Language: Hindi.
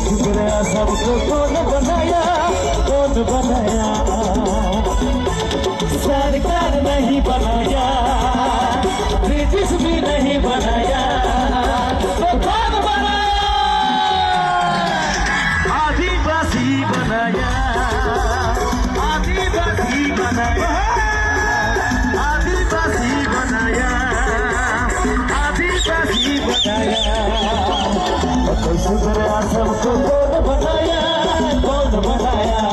शुक्रिया सबको कौन बनाया, कौन बनाया? सरकार नहीं बनाया, ब्रिटिश भी नहीं बनाया, तो कौन बनाया? आदिवासी बनाया, आदिवासी बनाया, आदिवासी बनाया, आदिवासी बनाया। शुक्रिया सबको कौन बनाया, कौन बनाया?